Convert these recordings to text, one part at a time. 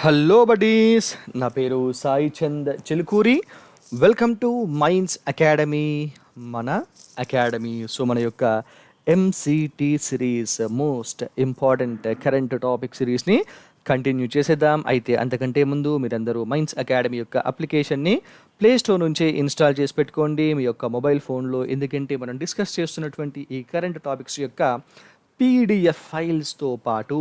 Hello buddies, నా పేరు Sai Chand Chilukuri. Welcome to Minds Academy. మన అకాడమీ మన యొక్క MCT series, most important current topic సిరీస్ని కంటిన్యూ చేసేద్దాం. అయితే అంతకంటే ముందు మీరందరూ మైండ్స్ అకాడమీ యొక్క అప్లికేషన్ని ప్లే స్టోర్ నుంచే ఇన్స్టాల్ చేసి పెట్టుకోండి మీ యొక్క మొబైల్ ఫోన్లో. ఎందుకంటే మనం డిస్కస్ చేస్తున్నటువంటి ఈ కరెంట్ టాపిక్స్ యొక్క పీడిఎఫ్ ఫైల్స్తో పాటు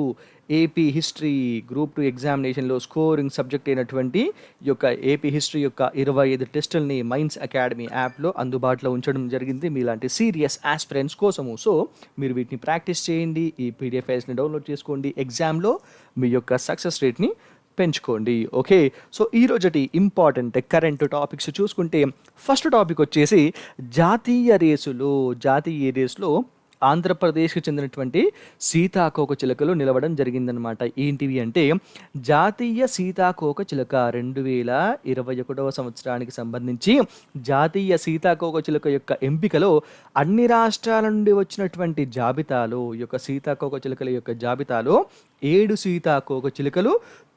ఏపీ హిస్టరీ గ్రూప్ 2 ఎగ్జామినేషన్లో స్కోరింగ్ సబ్జెక్ట్ అయినటువంటి ఈ యొక్క ఏపీ హిస్టరీ యొక్క 25 టెస్టుల్ని మైండ్స్ అకాడమీ యాప్లో అందుబాటులో ఉంచడం జరిగింది మీలాంటి సీరియస్ ఆస్పిరెంట్స్ కోసము. సో మీరు వీటిని ప్రాక్టీస్ చేయండి, ఈ పీడిఎఫ్ ఫైల్స్ని డౌన్లోడ్ చేసుకోండి, ఎగ్జామ్లో మీ యొక్క సక్సెస్ రేట్ని పెంచుకోండి. ఓకే, సో ఈరోజటి ఇంపార్టెంట్ కరెంట్ టాపిక్స్ చూసుకుంటే ఫస్ట్ టాపిక్ వచ్చేసి జాతీయ రేసులో ఆంధ్రప్రదేశ్కి చెందినటువంటి సీతాకోక చిలుకలు నిలవడం జరిగిందనమాట. ఏంటివి అంటే జాతీయ సీతాకోక చిలుక 2021వ సంవత్సరానికి సంబంధించి జాతీయ సీతాకోక చిలుక యొక్క ఎంపికలో అన్ని రాష్ట్రాల నుండి వచ్చినటువంటి జాబితాలో ఈ యొక్క సీతాకోక చిలుకల యొక్క జాబితాలో 7 సీతాకోక చిలుకలు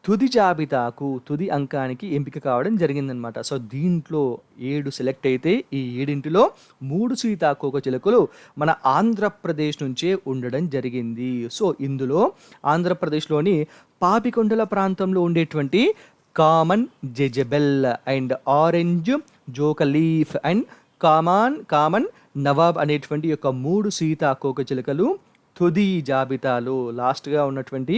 తుది అంకానికి ఎంపిక కావడం జరిగిందనమాట. సో దీంట్లో 7 సెలెక్ట్ అయితే ఈ 7 3 సీతాకోక చిలుకలు మన ఆంధ్రప్రదేశ్ నుంచే ఉండడం జరిగింది. సో ఇందులో ఆంధ్రప్రదేశ్లోని పాపికొండల ప్రాంతంలో ఉండేటువంటి common jezebel and orange oakleaf and common nawab అనేటువంటి యొక్క 3 సీతాకోక చిలుకలు తుది జాబితాలో లాస్ట్గా ఉన్నటువంటి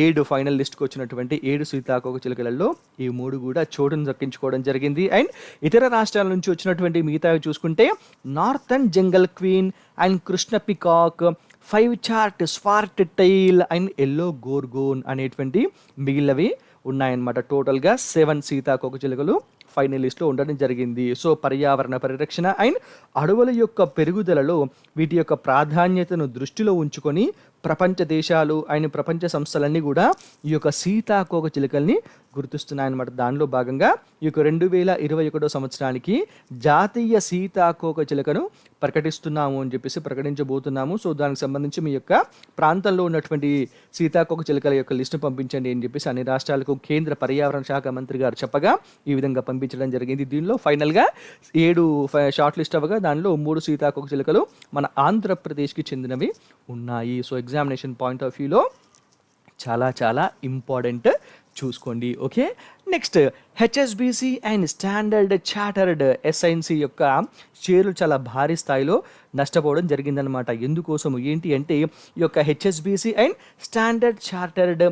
7 ఫైనల్ లిస్ట్కి వచ్చినటువంటి 7 సీతాకోక చిలుకలలో ఈ 3 కూడా చోటును దక్కించుకోవడం జరిగింది. అండ్ ఇతర రాష్ట్రాల నుంచి వచ్చినటువంటి మిగతావి చూసుకుంటే northern jungle queen and Krishna peacock, 5 chart swordtail and yellow gorgon అనేటువంటి మిగిలినవి ఉన్నాయన్నమాట. టోటల్గా 7 సీతాకోక చిలుకలు ఫైనలిస్ట్లో ఉండడం జరిగింది. సో పర్యావరణ పరిరక్షణ అండ్ అడవుల యొక్క పెరుగుదలలో వీటి యొక్క ప్రాధాన్యతను దృష్టిలో ఉంచుకొని ప్రపంచ దేశాలు అండ్ ప్రపంచ సంస్థలన్నీ కూడా ఈ యొక్క సీతాకోక చిలుకల్ని గుర్తిస్తున్నాయన్నమాట. దానిలో భాగంగా ఈ యొక్క 2021 సంవత్సరానికి జాతీయ సీతాకోక చిలుకను ప్రకటిస్తున్నాము అని చెప్పేసి ప్రకటించబోతున్నాము. సో దానికి సంబంధించి మీ యొక్క ప్రాంతంలో ఉన్నటువంటి సీతాకోక చిలుకల యొక్క లిస్టు పంపించండి అని చెప్పేసి అన్ని రాష్ట్రాలకు కేంద్ర పర్యావరణ శాఖ మంత్రి గారు చెప్పగా ఈ విధంగా పంపించడం జరిగింది. దీనిలో ఫైనల్గా 7 షార్ట్ లిస్ట్ అవ్వగా దానిలో 3 సీతాకోక చిలుకలు మన ఆంధ్రప్రదేశ్కి చెందినవి ఉన్నాయి. సో ఎగ్జామినేషన్ పాయింట్ ఆఫ్ వ్యూలో చాలా ఇంపార్టెంట్, చూసుకోండి. Okay, next HSBC and Standard Chartered SINC యొక్క షేర్లు చాలా భారీ స్థాయిలో నష్టపోవడం జరిగిందనమాట. ఎందుకోసము ఏంటి అంటే ఈ యొక్క HSBC and Standard chartered,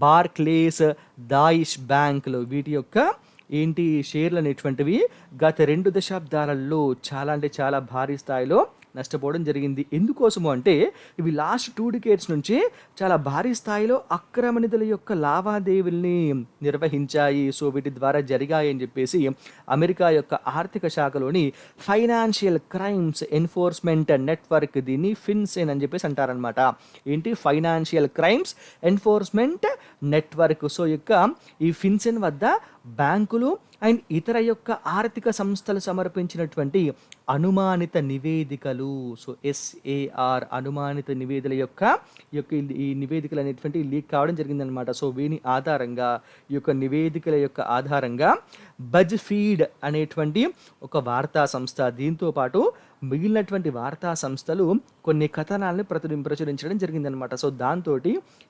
Barclays, Deutsche బ్యాంకులు వీటి యొక్క షేర్లు అనేటువంటివి గత 2 దశాబ్దాలలో చాలా భారీ స్థాయిలో నష్టపోవడం జరిగింది. ఎందుకోసము అంటే ఇవి లాస్ట్ 2 డికేడ్స్ నుంచి చాలా భారీ స్థాయిలో అక్రమ నిధుల యొక్క లావాదేవీల్ని నిర్వహించాయి. సో వీటి ద్వారా జరిగాయి అని చెప్పేసి అమెరికా యొక్క ఆర్థిక శాఖలోని ఫైనాన్షియల్ క్రైమ్స్ ఎన్ఫోర్స్మెంట్ నెట్వర్క్, దీన్ని ఫిన్సెన్ అని చెప్పేసి అంటారనమాట. Financial crimes enforcement network. So ఈ ఫిన్సెన్ వద్ద బ్యాంకులు అండ్ ఇతర యొక్క ఆర్థిక సంస్థలు సమర్పించినటువంటి అనుమానిత నివేదికలు, సో SAR అనుమానిత నివేదికల యొక్క ఈ నివేదికలు అనేటువంటి లీక్ కావడం జరిగిందనమాట. సో వీని ఆధారంగా ఈ యొక్క నివేదికల యొక్క ఆధారంగా బజ్ ఫీడ్ అనేటువంటి ఒక వార్తా సంస్థ, దీంతో పాటు మిగిలినటువంటి వార్తా సంస్థలు కొన్ని కథనాలను ప్రచురించడం జరిగిందనమాట. సో దాంతో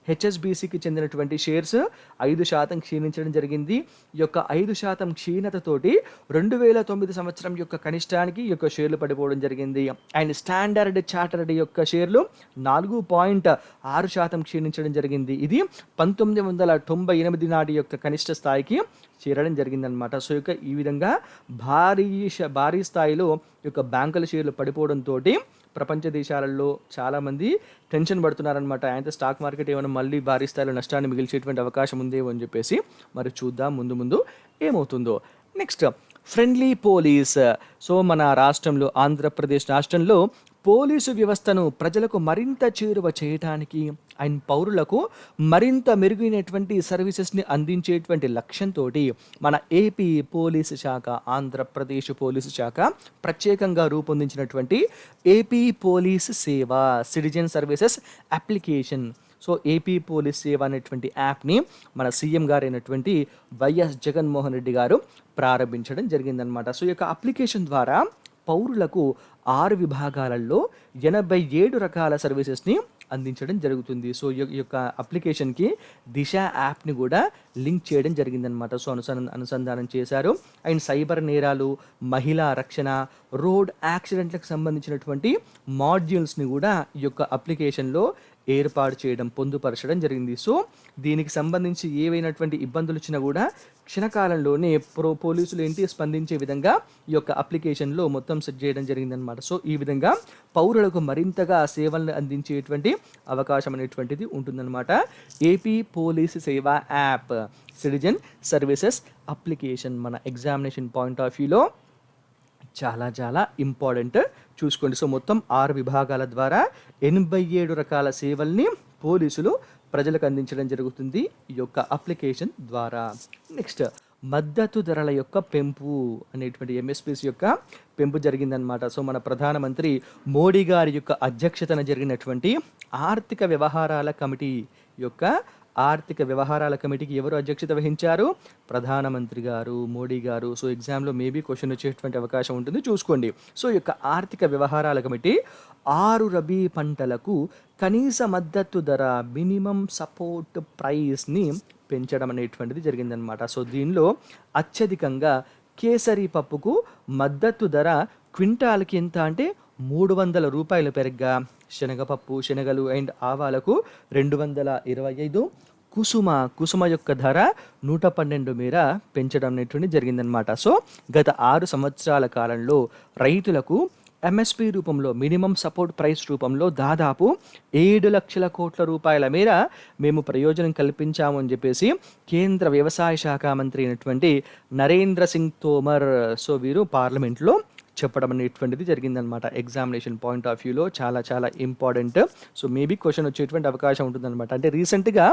హెచ్ఎస్బిసికి చెందినటువంటి షేర్స్ 5% క్షీణించడం జరిగింది. ఈ యొక్క 5% క్షీణతతోటి 2009 సంవత్సరం యొక్క కనిష్టానికి ఈ యొక్క షేర్లు పడిపోవడం జరిగింది. అండ్ స్టాండర్డ్ చార్టర్డ్ యొక్క షేర్లు 4.6% క్షీణించడం జరిగింది. ఇది 1998 నాటి యొక్క కనిష్ట స్థాయికి చేరడం జరిగిందనమాట. సో ఈ విధంగా భారీ స్థాయిలో ఈ యొక్క బ్యాంకుల షేర్లు పడిపోవడంతో ప్రపంచ దేశాలలో చాలామంది టెన్షన్ పడుతున్నారనమాట. అయితే స్టాక్ మార్కెట్ ఏమైనా మళ్ళీ భారీ స్థాయిలో నష్టాన్ని మిగిల్చేటువంటి అవకాశం ఉందేమో అని చెప్పేసి మరి చూద్దాం ముందు ఏమవుతుందో. Next friendly police. సో మన రాష్ట్రంలో, ఆంధ్రప్రదేశ్ రాష్ట్రంలో పోలీసు వ్యవస్థను ప్రజలకు మరింత చేరువ చేయడానికి అండ్ పౌరులకు మరింత మెరుగైనటువంటి సర్వీసెస్ని అందించేటువంటి లక్ష్యంతో మన ఏపీ పోలీసు శాఖ, ఆంధ్రప్రదేశ్ పోలీసు శాఖ ప్రత్యేకంగా రూపొందించినటువంటి ఏపీ పోలీస్ సేవ citizen services application. So AP police సేవ అనేటువంటి యాప్ని మన సీఎం గారు అయినటువంటి వైఎస్ జగన్మోహన్ రెడ్డి గారు ప్రారంభించడం జరిగిందనమాట. సో ఈ యొక్క అప్లికేషన్ ద్వారా పౌరులకు 6 విభాగాలలో 87 రకాల సర్వీసెస్ని అందించడం జరుగుతుంది. సో ఈ యొక్క అప్లికేషన్కి దిశ యాప్ని కూడా లింక్ చేయడం జరిగిందనమాట. సో అనుసంధానం చేశారు. అండ్ సైబర్ నేరాలు, మహిళా రక్షణ, రోడ్ యాక్సిడెంట్లకు సంబంధించినటువంటి మాడ్యూల్స్ని కూడా ఈ యొక్క అప్లికేషన్లో ఏర్పాటు చేయడం, పొందుపరచడం జరిగింది. సో దీనికి సంబంధించి ఏవైనటువంటి ఇబ్బందులు వచ్చినా కూడా క్షణకాలంలోనే పోలీసులు స్పందించే విధంగా ఈ యొక్క అప్లికేషన్లో మొత్తం సెట్ చేయడం జరిగిందనమాట. సో ఈ విధంగా పౌరులకు మరింతగా సేవలను అందించేటువంటి అవకాశం అనేటువంటిది ఉంటుందన్నమాట. ఏపీ పోలీస్ సేవా యాప్ సిటిజన్ సర్వీసెస్ అప్లికేషన్ మన ఎగ్జామినేషన్ పాయింట్ ఆఫ్ వ్యూలో చాలా చాలా ఇంపార్టెంట్, చూసుకోండి. సో మొత్తం 6 విభాగాల ద్వారా 87 రకాల సేవల్ని పోలీసులు ప్రజలకు అందించడం జరుగుతుంది ఈ యొక్క అప్లికేషన్ ద్వారా. నెక్స్ట్, మద్దతు ధరల యొక్క పెంపు అనేటువంటి ఎంఎస్పీస్ యొక్క పెంపు జరిగిందనమాట. సో మన ప్రధానమంత్రి మోడీ గారి యొక్క అధ్యక్షతన జరిగినటువంటి ఆర్థిక వ్యవహారాల కమిటీ కమిటీకి ఎవరు అధ్యక్షత వహించారు? ప్రధానమంత్రి గారు, మోడీ గారు. సో ఎగ్జామ్లో మేబీ క్వశ్చన్ వచ్చేటువంటి అవకాశం ఉంటుంది, చూసుకోండి. సో ఈ యొక్క ఆర్థిక వ్యవహారాల కమిటీ 6 రబీ పంటలకు కనీస మద్దతు ధర మినిమం సపోర్ట్ ప్రైస్ని పెంచడం అనేటువంటిది జరిగిందనమాట. సో దీనిలో అత్యధికంగా కేసరి పప్పుకు మద్దతు ధర క్వింటాల్కి ఎంత అంటే 300 రూపాయలు పెరగ్గా, శనగపప్పు, శనగలు అండ్ ఆవాలకు 225, కుసుమ యొక్క ధర 112 మేర పెంచడం అనేటువంటి జరిగిందనమాట. సో గత 6 సంవత్సరాల కాలంలో రైతులకు ఎంఎస్పి రూపంలో, మినిమం సపోర్ట్ ప్రైస్ రూపంలో దాదాపు 7 లక్షల కోట్ల రూపాయల మేర మేము ప్రయోజనం కల్పించాము అని చెప్పేసి కేంద్ర వ్యవసాయ శాఖ మంత్రి అయినటువంటి నరేంద్ర సింగ్ తోమర్ వీరు పార్లమెంట్లో చెప్పడం అనేటువంటిది జరిగిందనమాట. ఎగ్జామినేషన్ పాయింట్ ఆఫ్ వ్యూలో చాలా చాలా ఇంపార్టెంట్. సో మేబీ క్వశ్చన్ వచ్చేటువంటి అవకాశం ఉంటుందన్నమాట. అంటే రీసెంట్గా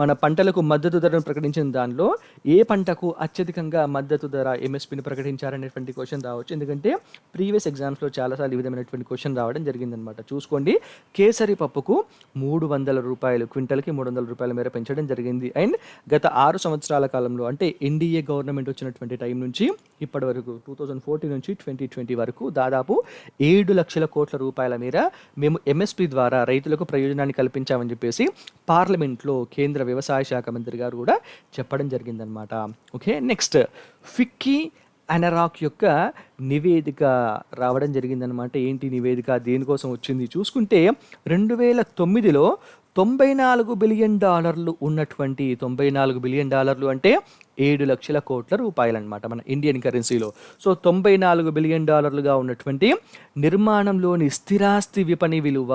మన పంటలకు మద్దతు ధరను ప్రకటించిన దానిలో ఏ పంటకు అత్యధికంగా మద్దతు ధర ఎంఎస్పీని ప్రకటించారనేటువంటి క్వశ్చన్ రావచ్చు. ఎందుకంటే ప్రీవియస్ ఎగ్జామ్స్లో చాలాసార్లు ఈ విధమైనటువంటి క్వశ్చన్ రావడం జరిగిందనమాట. చూసుకోండి, కేసరి పప్పుకు 300 రూపాయలు, క్వింటల్కి 300 రూపాయల మేర పెంచడం జరిగింది. అండ్ గత 6 సంవత్సరాల కాలంలో, అంటే ఎన్డీఏ గవర్నమెంట్ వచ్చినటువంటి టైం నుంచి ఇప్పటి వరకు 2014 నుంచి 2020 వరకు దాదాపు 7 లక్షల కోట్ల రూపాయల మేర మేము ఎంఎస్పీ ద్వారా రైతులకు ప్రయోజనాన్ని కల్పించామని చెప్పేసి పార్లమెంట్లో కేంద్ర వ్యవసాయ శాఖ మంత్రి గారు కూడా చెప్పడం జరిగిందనమాట. ఓకే, నెక్స్ట్, ఫిక్కీ అనరాక్ యొక్క నివేదిక రావడం జరిగిందనమాట. ఏంటి నివేదిక, దేనికోసం వచ్చింది చూసుకుంటే 2009లో $94 బిలియన్ ఉన్నటువంటి, $94 బిలియన్ అంటే 7 లక్షల కోట్ల రూపాయలు అనమాట మన ఇండియన్ కరెన్సీలో. సో $94 బిలియన్ ఉన్నటువంటి నిర్మాణంలోని స్థిరాస్తి విపణి విలువ,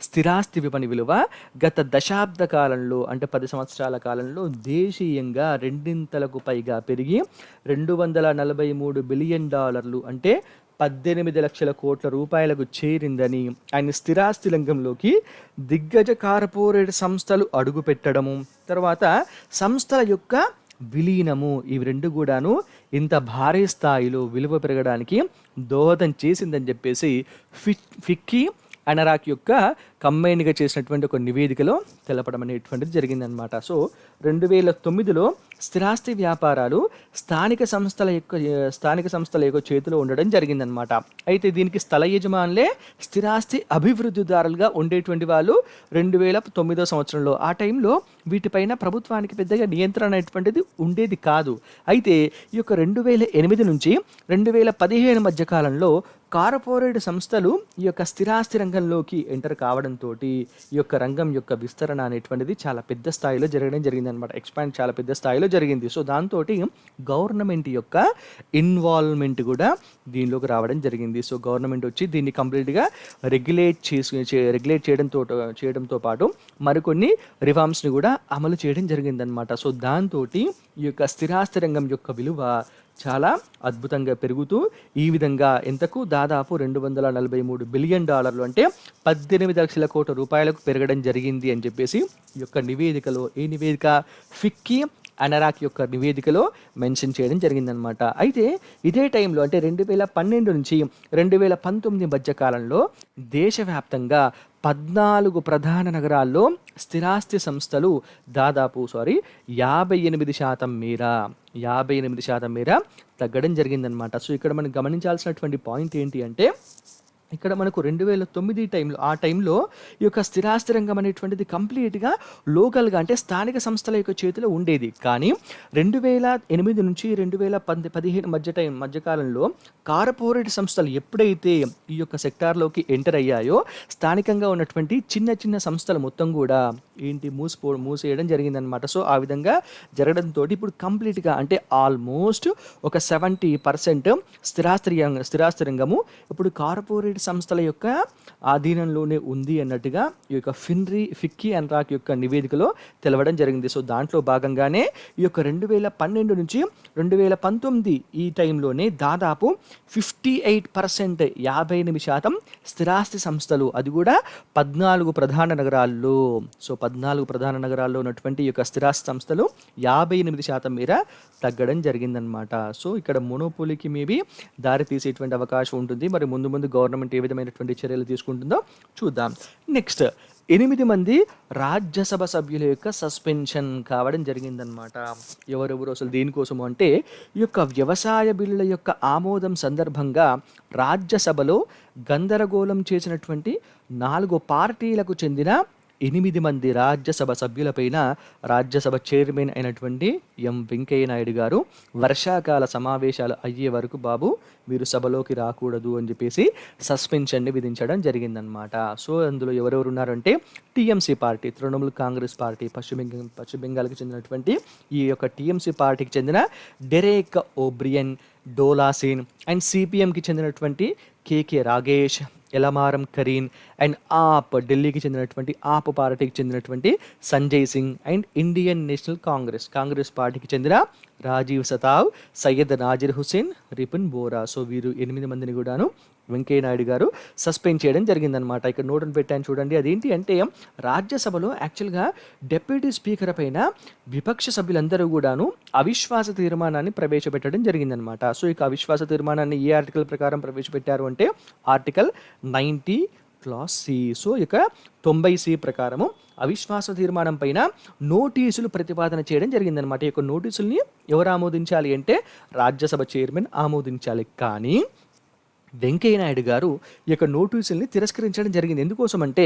స్థిరాస్తి విపణి విలువ గత దశాబ్ద కాలంలో, అంటే 10 సంవత్సరాల కాలంలో దేశీయంగా 2 పైగా పెరిగి $243 బిలియన్ అంటే 18 లక్షల కోట్ల రూపాయలకు చేరిందని ఆయన స్థిరాస్తి రంగంలోకి దిగ్గజ కార్పొరేట్ సంస్థలు అడుగుపెట్టడము, తర్వాత సంస్థల యొక్క విలీనము, ఇవి 2 కూడాను ఇంత భారీ స్థాయిలో విలువ పెరగడానికి దోహదం చేసిందని చెప్పేసి ఫిక్కీ అనరాక్ యొక్క కంబైన్గా చేసినటువంటి ఒక నివేదికలో తెలపడం అనేటువంటిది జరిగిందనమాట. సో 2009లో స్థిరాస్తి వ్యాపారాలు స్థానిక సంస్థల యొక్క చేతిలో ఉండడం జరిగిందనమాట. అయితే దీనికి స్థల యజమానులే స్థిరాస్తి అభివృద్ధిదారులుగా ఉండేటువంటి వాళ్ళు 2009 సంవత్సరంలో. ఆ టైంలో వీటిపైన ప్రభుత్వానికి పెద్దగా నియంత్రణ అనేటువంటిది ఉండేది కాదు. అయితే ఈ యొక్క 2008 నుంచి 2015 మధ్య కాలంలో కార్పొరేట్ సంస్థలు ఈ యొక్క స్థిరాస్తి రంగంలోకి ఎంటర్ కావడంతో ఈ యొక్క రంగం యొక్క విస్తరణ అనేటువంటిది చాలా పెద్ద స్థాయిలో జరిగిందనమాట. ఎక్స్పాండ్ చాలా పెద్ద స్థాయిలో జరిగింది. సో దాంతో గవర్నమెంట్ యొక్క ఇన్వాల్వ్మెంట్ కూడా దీనిలోకి రావడం జరిగింది. సో గవర్నమెంట్ వచ్చి దీన్ని కంప్లీట్గా రెగ్యులేట్ చేయడంతో పాటు మరికొన్ని రిఫార్మ్స్ని కూడా అమలు చేయడం జరిగిందనమాట. సో దాంతో ఈ యొక్క స్థిరాస్తి రంగం యొక్క విలువ చాలా అద్భుతంగా పెరుగుతూ ఈ విధంగా ఎంతకు దాదాపు $243 బిలియన్ అంటే 18 లక్షల కోట్ల రూపాయలకు పెరగడం జరిగింది అని చెప్పేసి ఈ యొక్క నివేదికలో, ఈ నివేదిక ఫిక్కీ అనరాక్ యొక్క నివేదికలో మెన్షన్ చేయడం జరిగిందనమాట. అయితే ఇదే టైంలో అంటే 2012 నుంచి 2019 మధ్య కాలంలో దేశవ్యాప్తంగా 14 ప్రధాన నగరాల్లో స్థిరాస్తి సంస్థలు దాదాపు 58% మేర తగ్గడం జరిగిందనమాట. సో ఇక్కడ మనం గమనించాల్సినటువంటి పాయింట్ ఏంటి అంటే ఇక్కడ మనకు 2009 టైంలో ఆ టైంలో ఈ యొక్క స్థిరాస్తి రంగం అనేటువంటిది కంప్లీట్గా లోకల్గా అంటే స్థానిక సంస్థల యొక్క చేతిలో ఉండేది. కానీ 2008 నుంచి 2015 మధ్యకాలంలో కార్పొరేట్ సంస్థలు ఎప్పుడైతే ఈ యొక్క సెక్టార్లోకి ఎంటర్ అయ్యాయో స్థానికంగా ఉన్నటువంటి చిన్న చిన్న సంస్థలు మొత్తం కూడా మూసేయడం జరిగిందనమాట. సో ఆ విధంగా జరగడంతో ఇప్పుడు కంప్లీట్గా అంటే ఆల్మోస్ట్ ఒక 70% స్థిరాస్తి రంగము ఇప్పుడు కార్పొరేట్ సంస్థల యొక్క ఆధీనంలోనే ఉంది అన్నట్టుగా ఈ యొక్క ఫిక్కీ అనరాక్ యొక్క నివేదికలో తెలవడం జరిగింది. సో దాంట్లో భాగంగానే ఈ యొక్క 2012 నుంచి 2019 ఈ టైంలోనే దాదాపు 58% 58% స్థిరాస్తి సంస్థలు, అది కూడా 14 ప్రధాన నగరాల్లో. సో 14 ప్రధాన నగరాల్లో ఉన్నటువంటి ఈ యొక్క స్థిరాస్తి సంస్థలు 58% మేర తగ్గడం జరిగిందనమాట. సో ఇక్కడ మోనోపోలీకి మేబీ దారి తీసేటువంటి అవకాశం ఉంటుంది. మరి ముందు గవర్నమెంట్ ఏ విధమైనటువంటి చర్యలు తీసుకుంటుందో చూద్దాం. నెక్స్ట్ 8 మంది రాజ్యసభ సభ్యుల యొక్క సస్పెన్షన్ కావడం జరిగిందనమాట. ఎవరెవరు అసలు దేనికోసము అంటే ఈ యొక్క వ్యవసాయ బిల్లుల యొక్క ఆమోదం సందర్భంగా రాజ్యసభలో గందరగోళం చేసినటువంటి 4 పార్టీలకు చెందిన 8 మంది రాజ్యసభ సభ్యులపైన రాజ్యసభ చైర్మన్ అయినటువంటి వెంకయ్య నాయుడు గారు వర్షాకాల సమావేశాలు అయ్యే వరకు బాబు మీరు సభలోకి రాకూడదు అని చెప్పేసి సస్పెన్షన్ని విధించడం జరిగిందనమాట. సో అందులో ఎవరెవరు ఉన్నారంటే TMC party, Trinamool Congress party, పశ్చిమ బెంగాల్కి చెందినటువంటి ఈ యొక్క టీఎంసీ పార్టీకి చెందిన డెరేక్ ఓబ్రియన్ డోలాసిన్ అండ్ సిపిఎంకి చెందినటువంటి కేకే రాగేష్, ఎలమారం కరీన్ అండ్ ఢిల్లీకి చెందినటువంటి పార్టీకి చెందినటువంటి Sanjay Singh and Indian national Congress పార్టీకి చెందిన రాజీవ్ సతావ్, సయ్యద్ నాజిర్ హుసేన్, రిపున్ బోరా. సో వీరు 8 మందిని కూడాను వెంకయ్య నాయుడు గారు సస్పెండ్ చేయడం జరిగిందనమాట. ఇక్కడ నోటును పెట్టాను చూడండి. అదేంటి అంటే రాజ్యసభలో యాక్చువల్గా డిప్యూటీ స్పీకర్ పైన విపక్ష సభ్యులందరూ కూడాను అవిశ్వాస తీర్మానాన్ని ప్రవేశపెట్టడం జరిగిందనమాట. సో ఇక అవిశ్వాస తీర్మానాన్ని ఏ ఆర్టికల్ ప్రకారం ప్రవేశపెట్టారు అంటే ఆర్టికల్ 90 క్లాస్ సి. సో ఇక 90C ప్రకారము అవిశ్వాస తీర్మానం పైన నోటీసులు ప్రతిపాదన చేయడం జరిగిందనమాట. ఈ యొక్క నోటీసుల్ని ఎవరు ఆమోదించాలి అంటే రాజ్యసభ చైర్మన్ ఆమోదించాలి. కానీ వెంకయ్య నాయుడు గారు ఈ యొక్క నోటీసుల్ని తిరస్కరించడం జరిగింది. ఎందుకోసం అంటే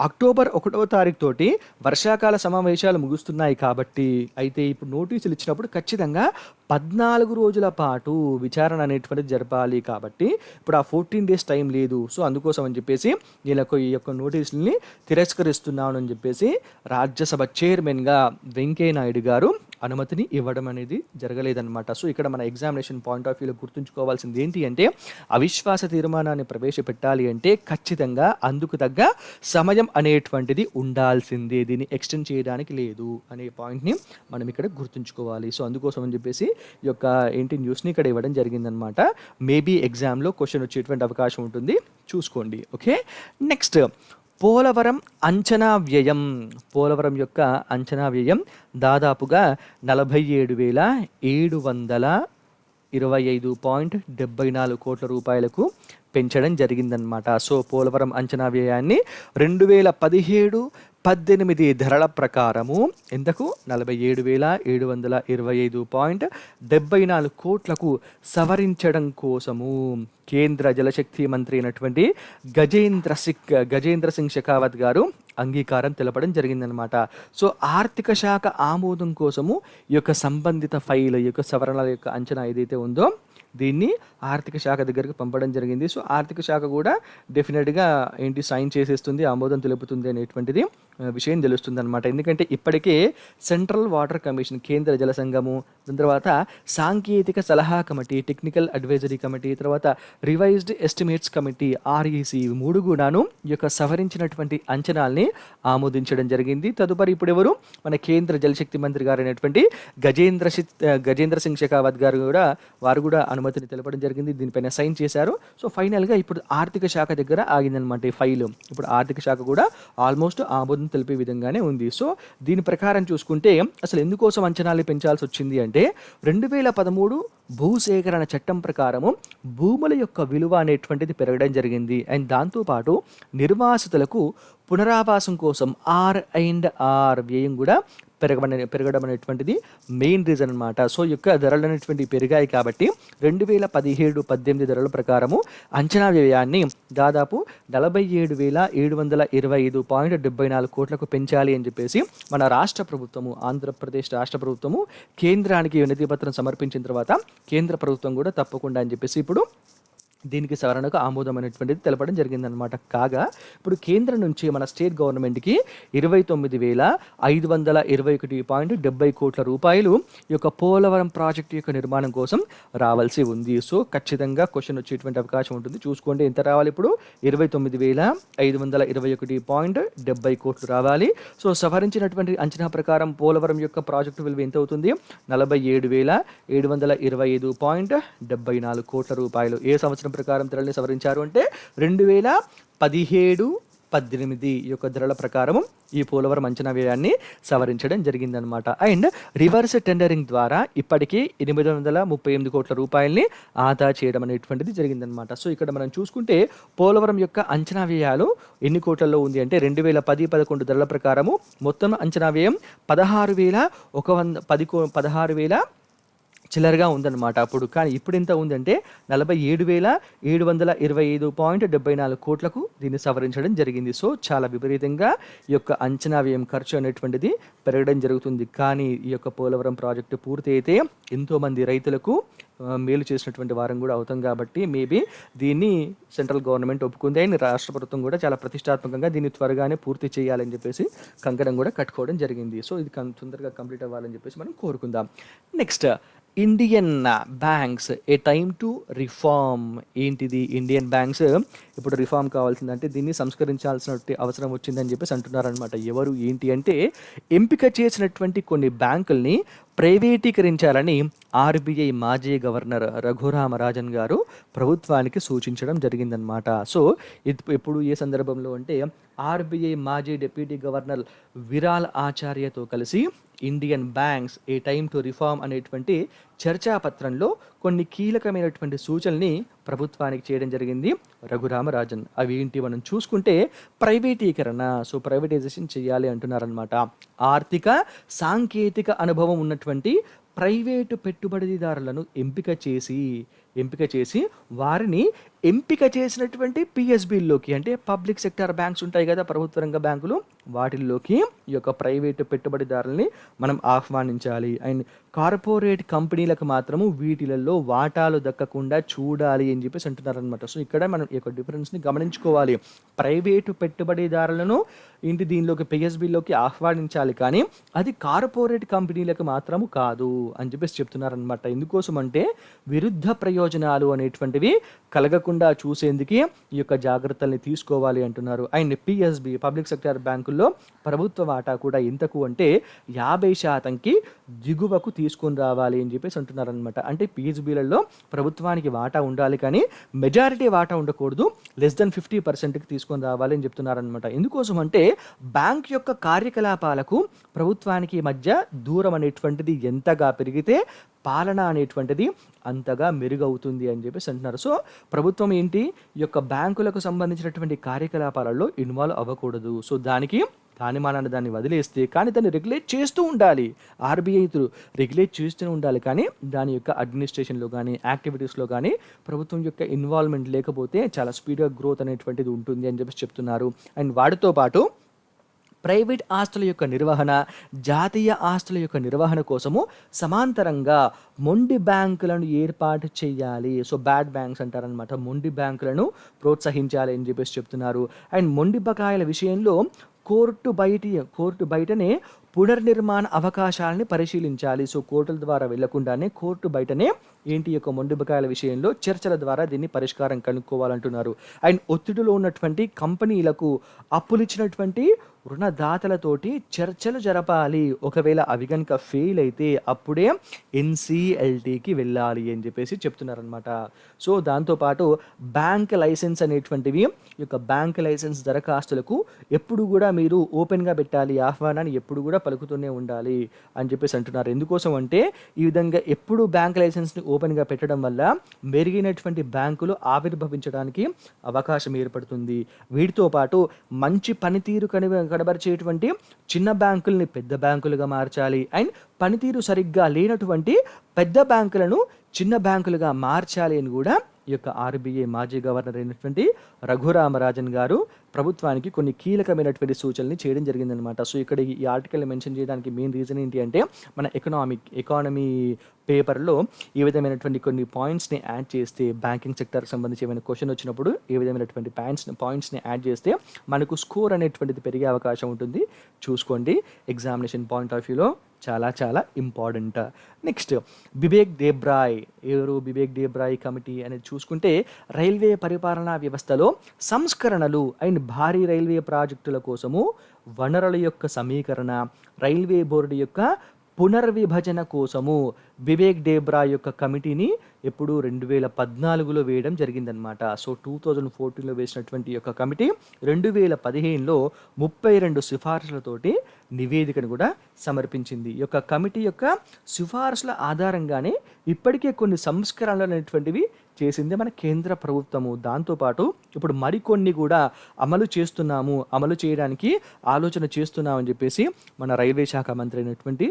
అక్టోబర్ 1వ తారీఖు తోటి వర్షాకాల సమావేశాలు ముగుస్తున్నాయి కాబట్టి, అయితే ఇప్పుడు నోటీసులు ఇచ్చినప్పుడు ఖచ్చితంగా 14 రోజుల పాటు విచారణ అనేటువంటిది జరపాలి కాబట్టి ఇప్పుడు ఆ 14 days టైం లేదు. సో అందుకోసం అని చెప్పేసి వీళ్ళకు ఈ యొక్క నోటీసుల్ని తిరస్కరిస్తున్నాను అని చెప్పేసి రాజ్యసభ చైర్మన్గా వెంకయ్య నాయుడు గారు అనుమతిని ఇవ్వడం అనేది జరగలేదన్నమాట. సో ఇక్కడ మన ఎగ్జామినేషన్ పాయింట్ ఆఫ్ వ్యూలో గుర్తుంచుకోవాల్సింది ఏంటి అంటే అవిశ్వాస తీర్మానాన్ని ప్రవేశపెట్టాలి అంటే ఖచ్చితంగా అందుకు తగ్గ సమయం అనేటువంటిది ఉండాల్సిందే, దీన్ని ఎక్స్టెండ్ చేయడానికి లేదు అనే పాయింట్ని మనం ఇక్కడ గుర్తుంచుకోవాలి. సో అందుకోసం అని చెప్పేసి ఈ యొక్క న్యూస్ని ఇక్కడ ఇవ్వడం జరిగిందనమాట. మేబీ ఎగ్జామ్లో క్వశ్చన్ వచ్చేటువంటి అవకాశం ఉంటుంది, చూసుకోండి. ఓకే, నెక్స్ట్ పోలవరం యొక్క అంచనా వ్యయం దాదాపుగా 47,725.74 కోట్ల రూపాయలకు పెంచడం జరిగిందనమాట. సో పోలవరం అంచనా వ్యయాన్ని 2017-18 ధరల ప్రకారము ఎంతకు 47,725.74 కోట్లకు సవరించడం కోసము కేంద్ర జలశక్తి మంత్రి అయినటువంటి గజేంద్ర సింగ్ షెకావత్ గారు అంగీకారం తెలపడం జరిగిందనమాట. సో ఆర్థిక శాఖ ఆమోదం కోసము ఈ యొక్క సంబంధిత ఫైల్, ఈ యొక్క సవరణల యొక్క అంచనా ఏదైతే ఉందో దీన్ని ఆర్థిక శాఖ దగ్గరికి పంపడం జరిగింది. సో ఆర్థిక శాఖ కూడా డెఫినెట్గా సైన్ చేసేస్తుంది, ఆమోదం తెలుపుతుంది అనేటువంటిది విషయం తెలుస్తుంది అనమాట. ఎందుకంటే ఇప్పటికే సెంట్రల్ వాటర్ కమిషన్, కేంద్ర జల సంఘము, దాని తర్వాత సాంకేతిక సలహా కమిటీ, టెక్నికల్ అడ్వైజరీ కమిటీ, తర్వాత రివైజ్డ్ ఎస్టిమేట్స్ కమిటీ REC 3 కూడాను ఈ యొక్క సవరించినటువంటి అంచనాల్ని ఆమోదించడం జరిగింది. తదుపరి ఇప్పుడు ఎవరు మన కేంద్ర జలశక్తి మంత్రి గారు అయినటువంటి గజేంద్ర సింగ్ షెకావత్ గారు వారు కూడా అనుమతిని తెలపడం జరిగింది, దీనిపైన సైన్ చేశారు. సో ఫైనల్గా ఇప్పుడు ఆర్థిక శాఖ దగ్గర ఆగిందనమాట ఈ ఫైల్. ఇప్పుడు ఆర్థిక శాఖ కూడా ఆల్మోస్ట్ ఆమోదం ఆమోదం తెలిపే విధంగానే ఉంది. సో దీని ప్రకారం చూసుకుంటే అసలు ఎందుకోసం అంచనాలు పెంచాల్సి వచ్చింది అంటే 2013 భూసేకరణ చట్టం ప్రకారము భూముల యొక్క విలువ అనేటువంటిది పెరగడం జరిగింది. అండ్ దాంతోపాటు నిర్వాసితులకు పునరావాసం కోసం R&R వ్యయం కూడా పెరగడం అనేటువంటిది మెయిన్ రీజన్ అనమాట. సో యొక్క ధరలు అనేటువంటివి పెరిగాయి కాబట్టి 2017-18 ధరల ప్రకారము అంచనా వ్యయాన్ని దాదాపు 47,725.74 కోట్లకు పెంచాలి అని చెప్పేసి మన రాష్ట్ర ప్రభుత్వము, ఆంధ్రప్రదేశ్ రాష్ట్ర ప్రభుత్వము కేంద్రానికి వినతి పత్రం సమర్పించిన తర్వాత కేంద్ర ప్రభుత్వం కూడా తప్పకుండా అని చెప్పేసి ఇప్పుడు దీనికి సవరణకు ఆమోదం అనేటువంటిది తెలపడం జరిగిందనమాట. కాగా ఇప్పుడు కేంద్రం నుంచి మన స్టేట్ గవర్నమెంట్కి 29,521.70 కోట్ల రూపాయలు ఈ యొక్క పోలవరం ప్రాజెక్టు యొక్క నిర్మాణం కోసం రావాల్సి ఉంది. సో ఖచ్చితంగా క్వశ్చన్ వచ్చేటువంటి అవకాశం ఉంటుంది. చూసుకోండి ఎంత రావాలి, ఇప్పుడు 29,521.70 కోట్లు రావాలి. సో సవరించినటువంటి అంచనా ప్రకారం పోలవరం యొక్క ప్రాజెక్టు విలువ ఎంత అవుతుంది, 47,725.74 కోట్ల రూపాయలు. ఏ సంవత్సరం ప్రకారం ధరల్ని సవరించారు అంటే 2017-18 యొక్క ధరల ప్రకారం ఈ పోలవరం అంచనా వ్యయాన్ని సవరించడం జరిగిందనమాట. అండ్ రివర్స్ టెండరింగ్ ద్వారా ఇప్పటికీ 838 కోట్ల రూపాయలని ఆదా చేయడం అనేటువంటిది జరిగిందనమాట. సో ఇక్కడ మనం చూసుకుంటే పోలవరం యొక్క అంచనా వ్యయాలు ఎన్ని కోట్లలో ఉంది అంటే 2010-11 ధరల ప్రకారము మొత్తం అంచనా వ్యయం 16,000 చిల్లరగా ఉందన్నమాట అప్పుడు. కానీ ఇప్పుడు ఎంత ఉందంటే 47,725.74 కోట్లకు దీన్ని సవరించడం జరిగింది. సో చాలా విపరీతంగా ఈ యొక్క అంచనా వ్యయం ఖర్చు అనేటువంటిది పెరగడం జరుగుతుంది. కానీ ఈ యొక్క పోలవరం ప్రాజెక్టు పూర్తి అయితే ఎంతోమంది రైతులకు మేలు చేసినటువంటి వారం కూడా అవుతాం కాబట్టి మేబీ దీన్ని సెంట్రల్ గవర్నమెంట్ ఒప్పుకుంది. అండ్ రాష్ట్ర ప్రభుత్వం కూడా చాలా ప్రతిష్టాత్మకంగా దీన్ని త్వరగానే పూర్తి చేయాలని చెప్పేసి కంకణం కూడా కట్టుకోవడం జరిగింది. సో ఇది తొందరగా కంప్లీట్ అవ్వాలని చెప్పేసి మనం కోరుకుందాం. Next, Indian banks A time to reform. ఏంటిది ఇండియన్ బ్యాంక్స్ ఇప్పుడు రిఫార్మ్ కావాల్సిందంటే దీన్ని సంస్కరించాల్సిన అవసరం వచ్చిందని చెప్పేసి అంటున్నారనమాట. ఎవరు ఏంటి అంటే ఎంపిక చేసినటువంటి కొన్ని బ్యాంకుల్ని ప్రైవేటీకరించాలని ఆర్బీఐ మాజీ గవర్నర్ రఘురామరాజన్ గారు ప్రభుత్వానికి సూచించడం జరిగిందనమాట. సో ఎప్పుడు ఏ సందర్భంలో అంటే ఆర్బీఐ మాజీ డిప్యూటీ గవర్నర్ విరాల్ ఆచార్యతో కలిసి Indian banks A time to reform అనేటువంటి చర్చాపత్రంలో కొన్ని కీలకమైనటువంటి సూచనల్ని ప్రభుత్వానికి చేయడం జరిగింది రఘురామరాజన్. అవి ఏంటి మనం చూసుకుంటే ప్రైవేటీకరణ. సో ప్రైవేటైజేషన్ చేయాలి అంటున్నారనమాట. ఆర్థిక సాంకేతిక అనుభవం ఉన్నటువంటి ప్రైవేటు పెట్టుబడిదారులను ఎంపిక చేసి వారిని ఎంపిక చేసినటువంటి పిఎస్బిల్లోకి, అంటే పబ్లిక్ సెక్టార్ బ్యాంక్స్ ఉంటాయి కదా, ప్రభుత్వ రంగ బ్యాంకులు, వాటిల్లోకి ఈ యొక్క ప్రైవేటు పెట్టుబడిదారులని మనం ఆహ్వానించాలి. అండ్ కార్పొరేట్ కంపెనీలకు మాత్రము వీటిలలో వాటాలు దక్కకుండా చూడాలి అని చెప్పేసి అంటున్నారనమాట. సో ఇక్కడ మనం ఈ యొక్క డిఫరెన్స్ని గమనించుకోవాలి. ప్రైవేటు పెట్టుబడిదారులను దీనిలోకి పిఎస్బిలోకి ఆహ్వానించాలి, కానీ అది కార్పొరేట్ కంపెనీలకు మాత్రము కాదు అని చెప్పేసి చెప్తున్నారనమాట. ఎందుకోసం అంటే విరుద్ధ ప్రయోజనాలు అనేటువంటివి కలగకుండా చూసేందుకే ఈ యొక్క జాగ్రత్తల్ని తీసుకోవాలి అంటున్నారు. అండ్ పిఎస్బి పబ్లిక్ సెక్టార్ బ్యాంకుల్లో ప్రభుత్వ వాటా కూడా ఎంతకు అంటే 50% దిగువకు తీసుకొని రావాలి అని చెప్పేసి అంటున్నారనమాట. అంటే పిఎస్బిలలో ప్రభుత్వానికి వాటా ఉండాలి, కానీ మెజారిటీ వాటా ఉండకూడదు, లెస్ దెన్ 50%కి తీసుకొని రావాలి అని చెప్తున్నారనమాట. ఎందుకోసం అంటే బ్యాంక్ యొక్క కార్యకలాపాలకు ప్రభుత్వానికి మధ్య దూరం అనేటువంటిది ఎంతగా పెరిగితే పాలన అనేటువంటిది అంతగా మెరుగవుతుంది అని చెప్పేసి అంటున్నారు. సో ప్రభుత్వం ఈ యొక్క బ్యాంకులకు సంబంధించినటువంటి కార్యకలాపాలలో ఇన్వాల్వ్ అవ్వకూడదు. సో దాని మానాన్ని దాన్ని వదిలేస్తే, కానీ దాన్ని రెగ్యులేట్ చేస్తూ ఉండాలి. ఆర్బీఐ రెగ్యులేట్ చేస్తూనే ఉండాలి, కానీ దాని యొక్క అడ్మినిస్ట్రేషన్లో కానీ యాక్టివిటీస్లో కానీ ప్రభుత్వం యొక్క ఇన్వాల్వ్మెంట్ లేకపోతే చాలా స్పీడ్గా గ్రోత్ అనేటువంటిది ఉంటుంది అని చెప్పేసి చెప్తున్నారు. అండ్ వాటితో పాటు ప్రైవేట్ ఆస్తుల యొక్క నిర్వహణ, జాతీయ ఆస్తుల యొక్క నిర్వహణ కోసము సమాంతరంగా మొండి బ్యాంకులను ఏర్పాటు చేయాలి. సో బ్యాడ్ బ్యాంక్స్ అంటారనమాట. మొండి బ్యాంకులను ప్రోత్సహించాలి అని చెప్పేసి చెప్తున్నారు. అండ్ మొండి బకాయిల విషయంలో కోర్టు బయటనే పునర్నిర్మాణ అవకాశాలని పరిశీలించాలి. సో కోర్టుల ద్వారా వెళ్లకుండానే కోర్టు బయటనే యొక్క మొండి బకాయిల విషయంలో చర్చల ద్వారా దీన్ని పరిష్కారం కనుక్కోవాలంటున్నారు. అండ్ ఒత్తిడిలో ఉన్నటువంటి కంపెనీలకు అప్పులిచ్చినటువంటి రుణదాతలతోటి చర్చలు జరపాలి. ఒకవేళ అవి గనుక ఫెయిల్ అయితే అప్పుడే ఎన్‌సీఎల్‌టీకి వెళ్ళాలి అని చెప్పేసి చెప్తున్నారనమాట. సో, దాంతో పాటు బ్యాంక్ లైసెన్స్ అనేటువంటివి, ఈ యొక్క బ్యాంక్ లైసెన్స్ దరఖాస్తులకు ఎప్పుడు గూడా మీరు ఓపెన్‌గా పెట్టాలి. ఆహ్వానాన్ని ఎప్పుడు గూడా పలుకుతూనే ఉండాలి అని చెప్పేసి అంటున్నారు. ఎందుకోసం అంటే ఈ విధంగా ఎప్పుడు బ్యాంక్ లైసెన్స్‌ని ఓపెన్‌గా పెట్టడం వల్ల మెరుగైనటువంటి బ్యాంకులు ఆవిర్భవించడానికి అవకాశం ఏర్పడుతుంది. వీటితో పాటు మంచి పనితీరు కనబరిచేటువంటి చిన్న బ్యాంకుల్ని పెద్ద బ్యాంకులుగా మార్చాలి. అండ్ పనితీరు సరిగ్గా లేనటువంటి పెద్ద బ్యాంకులను చిన్న బ్యాంకులుగా మార్చాలి అని కూడా ఈ యొక్క ఆర్బీఐ మాజీ గవర్నర్ అయినటువంటి రఘురామరాజన్ గారు ప్రభుత్వానికి కొన్ని కీలకమైనటువంటి సూచనలు చేయడం జరిగిందనమాట. సో, ఇక్కడ ఈ ఆర్టికల్ మెన్షన్ చేయడానికి మెయిన్ రీజన్ ఏంటి అంటే మన ఎకానమీ పేపర్లో ఈ విధమైనటువంటి కొన్ని పాయింట్స్ని యాడ్ చేస్తే, బ్యాంకింగ్ సెక్టర్కి సంబంధించి ఏమైనా క్వశ్చన్ వచ్చినప్పుడు ఏ విధమైనటువంటి పాయింట్స్ని యాడ్ చేస్తే మనకు స్కోర్ అనేటువంటిది పెరిగే అవకాశం ఉంటుంది. చూసుకోండి, ఎగ్జామినేషన్ పాయింట్ ఆఫ్ వ్యూలో చాలా చాలా ఇంపార్టెంట్. నెక్స్ట్, బిబేక్ దేబ్రాయ్. ఎవరు బిబేక్ దేబ్రాయ్ కమిటీ అనేది చూసుకుంటే రైల్వే పరిపాలనా వ్యవస్థలో సంస్కరణలు అండ్ భారీ రైల్వే ప్రాజెక్టుల కోసము వనరుల యొక్క సమీకరణ, రైల్వే బోర్డు యొక్క పునర్విభజన కోసము బిబేక్ దేబ్రాయ్ యొక్క కమిటీని ఎప్పుడు 2014లో వేయడం జరిగిందనమాట. సో, 2014లో వేసినటువంటి యొక్క కమిటీ 2015లో 32 సిఫార్సులతోటి నివేదికను కూడా సమర్పించింది. ఈ యొక్క కమిటీ యొక్క సిఫార్సుల ఆధారంగానే ఇప్పటికే కొన్ని సంస్కరణలు అనేటువంటివి చేసింది మన కేంద్ర ప్రభుత్వము. దాంతోపాటు ఇప్పుడు మరికొన్ని కూడా అమలు చేయడానికి ఆలోచన చేస్తున్నామని చెప్పేసి మన రైల్వే శాఖ మంత్రి అయినటువంటి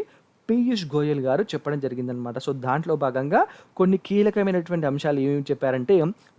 పీయూష్ గోయల్ గారు చెప్పడం జరిగిందనమాట. సో, దాంట్లో భాగంగా కొన్ని కీలకమైనటువంటి అంశాలు ఏమేమి చెప్పారంటే,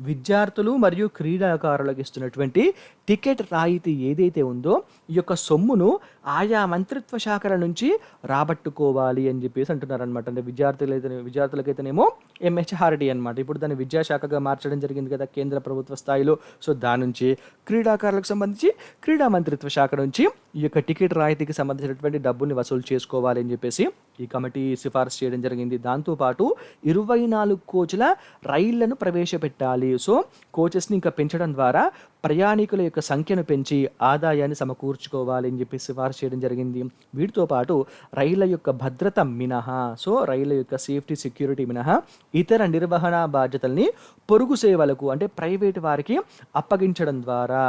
విద్యార్థులు మరియు క్రీడాకారులకు ఇస్తున్నటువంటి టికెట్ రాయితీ ఏదైతే ఉందో ఈ యొక్క సొమ్మును ఆయా మంత్రిత్వ శాఖల నుంచి రాబట్టుకోవాలి అని చెప్పేసి అంటున్నారనమాట. అంటే విద్యార్థులకైతేనేమో ఎంహెచ్ఆర్డీ అనమాట. ఇప్పుడు దాన్ని విద్యాశాఖగా మార్చడం జరిగింది కదా కేంద్ర ప్రభుత్వ స్థాయిలో. సో, దాని నుంచి క్రీడాకారులకు సంబంధించి క్రీడా మంత్రిత్వ శాఖ నుంచి ఈ యొక్క టికెట్ రాయితీకి సంబంధించినటువంటి డబ్బుని వసూలు చేసుకోవాలి అని చెప్పేసి ఈ కమిటీ సిఫార్సు చేయడం జరిగింది. దాంతోపాటు 24 కోచ్ల రైళ్లను ప్రవేశపెట్టాలి. సో, కోచెస్ని ఇంకా పెంచడం ద్వారా ప్రయాణికుల యొక్క సంఖ్యను పెంచి ఆదాయాన్ని సమకూర్చుకోవాలి అని చెప్పి సిఫార్సు చేయడం జరిగింది. వీటితో పాటు రైళ్ల యొక్క భద్రత మినహా, సో రైళ్ల యొక్క సేఫ్టీ సెక్యూరిటీ మినహా ఇతర నిర్వహణ బాధ్యతల్ని పొరుగు సేవలకు అంటే ప్రైవేట్ వారికి అప్పగించడం ద్వారా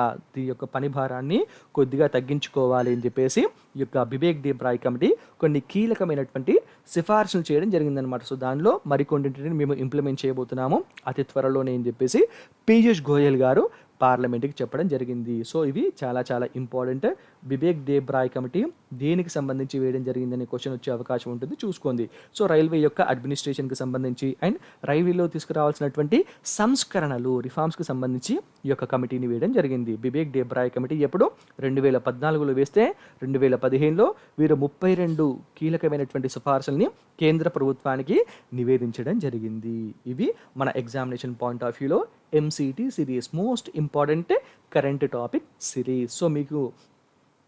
ఈ యొక్క పని భారాన్ని కొద్దిగా తగ్గించుకోవాలి అని చెప్పేసి ఈ యొక్క బిబేక్ దేబ్రాయ్ కమిటీ కొన్ని కీలకమైనటువంటి సిఫార్సులు చేయడం జరిగిందనమాట. సో, దానిలో మరికొన్నింటిని మేము ఇంప్లిమెంట్ చేయబోతున్నాము అతి త్వరలోనే అని చెప్పేసి పీయూష్ గోయల్ గారు పార్లమెంట్కి చెప్పడం జరిగింది. సో, ఇవి చాలా చాలా ఇంపార్టెంట్. బిబేక్ దేబ్రాయ్ కమిటీ దేనికి సంబంధించి వేయడం జరిగిందనే క్వశ్చన్ వచ్చే అవకాశం ఉంటుంది, చూసుకోండి. సో, రైల్వే యొక్క అడ్మినిస్ట్రేషన్కి సంబంధించి అండ్ రైల్వేలో తీసుకురావాల్సినటువంటి సంస్కరణలు రిఫార్మ్స్కి సంబంధించి ఈ యొక్క కమిటీని వేయడం జరిగింది. బిబేక్ దేబ్రాయ్ కమిటీ ఎప్పుడు 2014లో వేస్తే 2015లో వీరు 32 కీలకమైనటువంటి సిఫార్సుల్ని కేంద్ర ప్రభుత్వానికి నివేదించడం జరిగింది. ఇవి మన ఎగ్జామినేషన్ పాయింట్ ఆఫ్ వ్యూలో MCT series most important current topic series. So, మీకు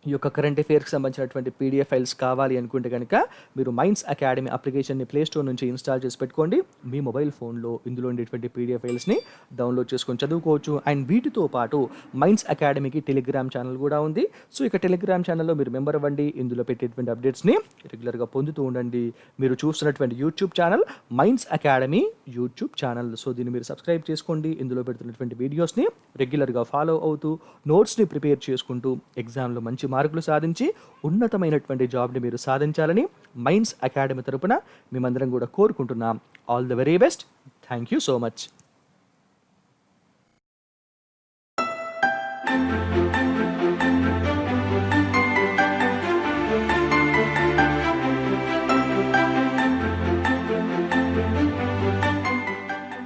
ఈ యొక్క కరెంట్ అఫైర్స్కి సంబంధించినటువంటి పీడిఎఫ్ ఫైల్స్ కావాలి అనుకుంటే కనుక మీరు మైండ్స్ అకాడమీ అప్లికేషన్ని ప్లేస్టోర్ నుంచి ఇన్స్టాల్ చేసి పెట్టుకోండి. మీ మొబైల్ ఫోన్లో ఇందులో ఉండేటువంటి పీడిఎఫ్ ఫైల్స్ని డౌన్లోడ్ చేసుకొని చదువుకోవచ్చు. అండ్ వీటితో పాటు మైండ్స్ అకాడమీకి టెలిగ్రామ్ ఛానల్ కూడా ఉంది. సో, ఇక టెలిగ్రామ్ ఛానల్లో మీరు మెంబర్ అవ్వండి. ఇందులో పెట్టేటువంటి అప్డేట్స్ని రెగ్యులర్గా పొందుతూ ఉండండి. మీరు చూస్తున్నటువంటి YouTube channel minds academy YouTube channel. So, దీన్ని మీరు సబ్స్క్రైబ్ చేసుకోండి. ఇందులో పెడుతున్నటువంటి వీడియోస్ని రెగ్యులర్గా ఫాలో అవుతూ నోట్స్ని ప్రిపేర్ చేసుకుంటూ ఎగ్జామ్లో మంచి మార్కులు సాధించి ఉన్నతమైనటువంటి జాబ్ని మీరు సాధించాలని మైండ్స్ అకాడమీ తరపున మేమందరం కూడా కోరుకుంటున్నాం. All the very best. Thank you so much.